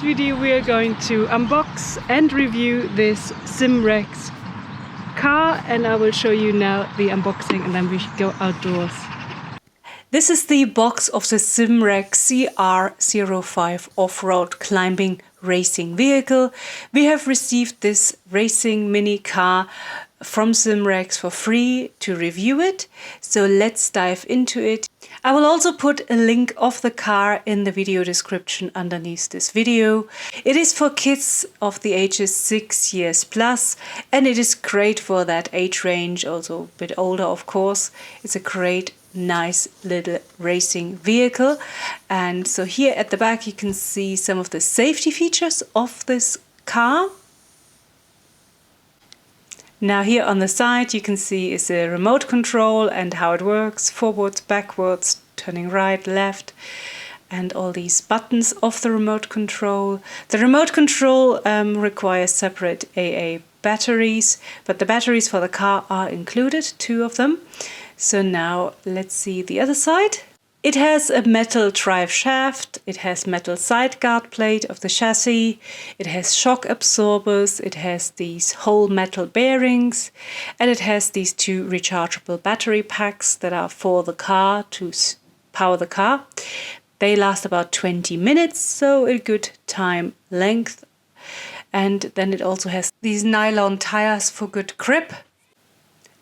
video we are going to unbox and review this Simrex car, and I will show you now the unboxing and then we should go outdoors. This is the box of the Simrex CR-05 off-road climbing racing vehicle. We have received this racing mini car from Simrex for free to review it, so let's dive into it. I will also put a link of the car in the video description underneath this video. It is for kids of the ages 6 years plus, and it is great for that age range, also a bit older of course. It's a great nice little racing vehicle. And so here at the back you can see some of the safety features of this car. Now here on the side you can see is the remote control and how it works, forwards, backwards, turning right, left, and all these buttons of the remote control. The remote control requires separate AA batteries, but the batteries for the car are included, 2 of them. So now let's see the other side. It has a metal drive shaft, it has metal side guard plate of the chassis, it has shock absorbers, it has these whole metal bearings, and it has these 2 rechargeable battery packs that are for the car to power the car. They last about 20 minutes, so a good time length. And then it also has these nylon tires for good grip.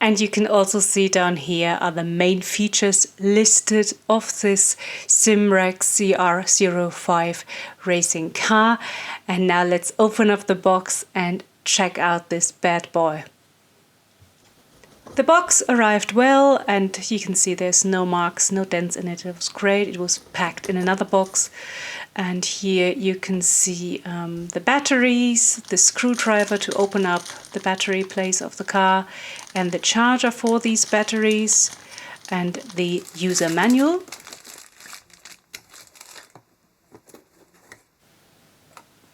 And you can also see down here are the main features listed of this Simrex CR-05 racing car. And now let's open up the box and check out this bad boy. The box arrived well, and you can see there's no marks, no dents in it. It was great. It was packed in another box. And here you can see the batteries, the screwdriver to open up the battery place of the car, and the charger for these batteries, and the user manual.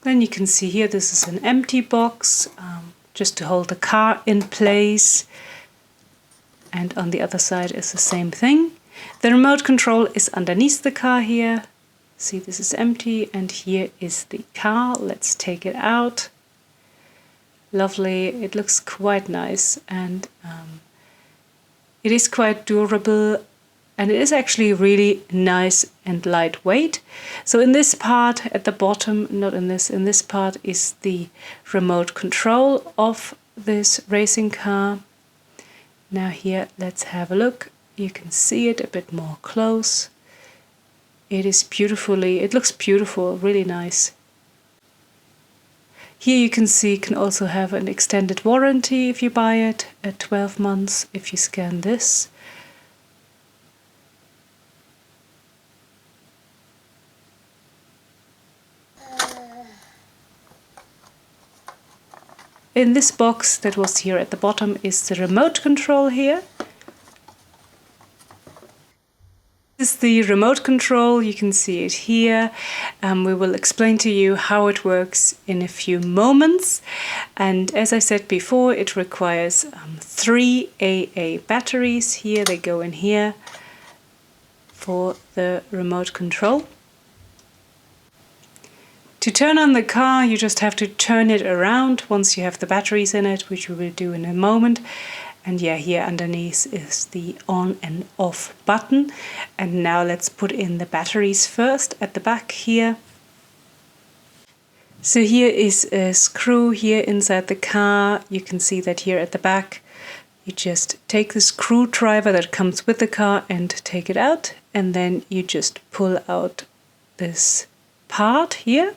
Then you can see here this is an empty box, just to hold the car in place. And on the other side is the same thing. The remote control is underneath the car here. See, this is empty, and here is the car. Let's take it out. Lovely, it looks quite nice, and it is quite durable, and it is actually really nice and lightweight. So in this part at the bottom, not in this part is the remote control of this racing car. Now here, let's have a look. You can see it a bit more close. It looks beautiful, really nice. Here you can see it can also have an extended warranty if you buy it at 12 months if you scan this. In this box that was here at the bottom is the remote control here. This is the remote control, you can see it here. We will explain to you how it works in a few moments. And as I said before, it requires 3 AA batteries. Here they go in here for the remote control. To turn on the car, you just have to turn it around once you have the batteries in it, which we will do in a moment. And yeah, here underneath is the on and off button. And now let's put in the batteries first at the back here. So here is a screw here inside the car. You can see that here at the back. You just take the screwdriver that comes with the car and take it out. And then you just pull out this part here.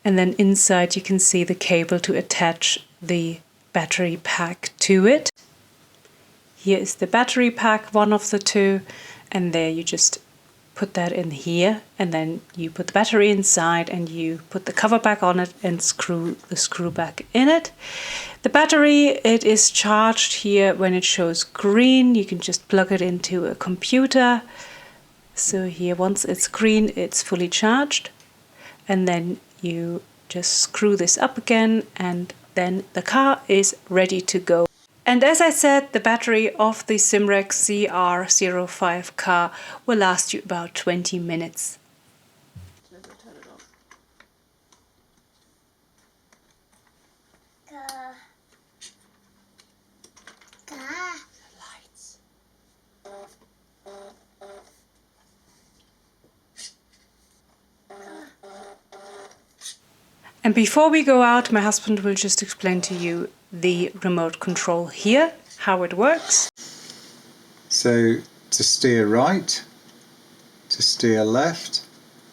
And then inside you can see the cable to attach the battery pack to it. Here is the battery pack, one of the 2, and there you just put that in here, and then you put the battery inside and you put the cover back on it and screw the screw back in it. The battery, it is charged here when it shows green. You can just plug it into a computer. So here once it's green, it's fully charged, and then you just screw this up again, and then the car is ready to go. And as I said, the battery of the Simrex CR-05 car will last you about 20 minutes. Lights. And before we go out, my husband will just explain to you the remote control here, how it works. So to steer right, to steer left,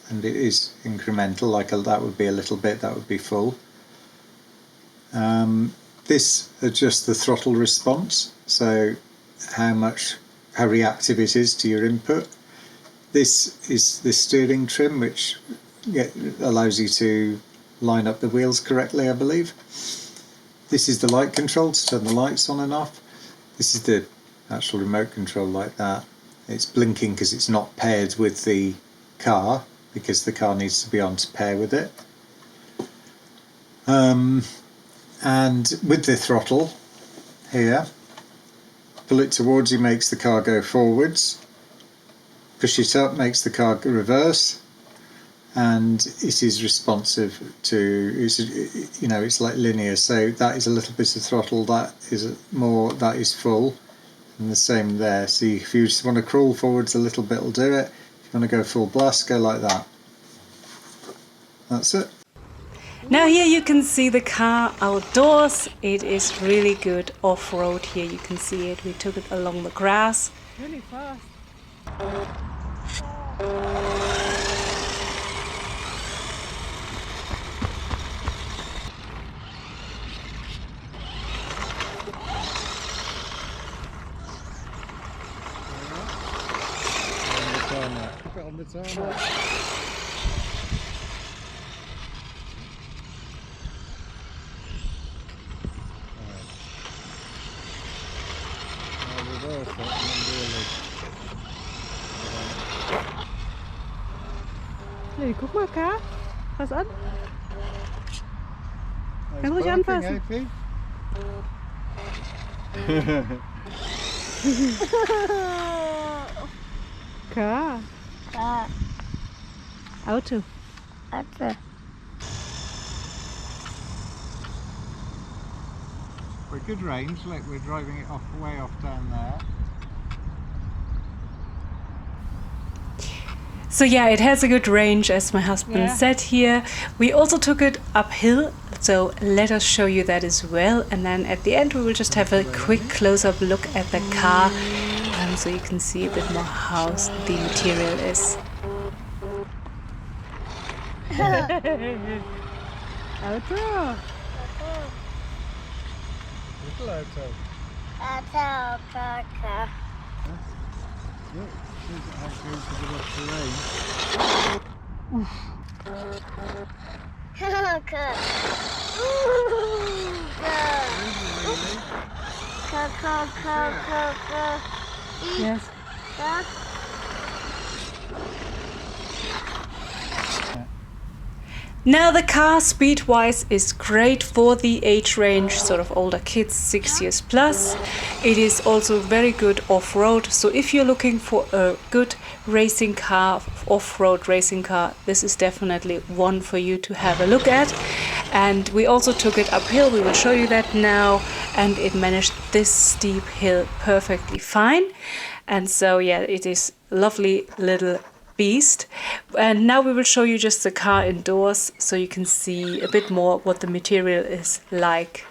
and it is incremental, like that would be a little bit, that would be full. This adjusts the throttle response, so how reactive it is to your input. This is the steering trim, which allows you to line up the wheels correctly, I believe. This is the light control to turn the lights on and off. This is the actual remote control like that. It's blinking because it's not paired with the car, because the car needs to be on to pair with it. And with the throttle here, pull it towards you makes the car go forwards, push it up makes the car reverse, and it is responsive to, it's like linear, so that is a little bit of throttle, that is full, and the same there. So if you just want to crawl forwards a little bit, will do it. If you want to go full blast, go like that. That's it. Now here you can see the car outdoors. It is really good off-road here. You can see it. We took it along the grass. Really fast. On the tarmac. Hey, guck mal, K. Pass an. Kann ruhig anfassen. K. Auto. Auto. We're good range, look, we're driving it way off down there. So yeah, it has a good range, as my husband said here. We also took it uphill, so let us show you that as well. And then at the end we will just have a quick close-up look at the car, so you can see a bit more how the material is. Auto. Little auto. Auto. Look, shows it how it goes to the rough terrain. Yes. Now the car speed-wise is great for the age range, sort of older kids, 6 years plus. It is also very good off-road, so if you're looking for a good racing car, off-road racing car, this is definitely one for you to have a look at. And we also took it uphill, we will show you that now, and it managed this steep hill perfectly fine. And so yeah, it is a lovely little beast. And now we will show you just the car indoors, so you can see a bit more what the material is like.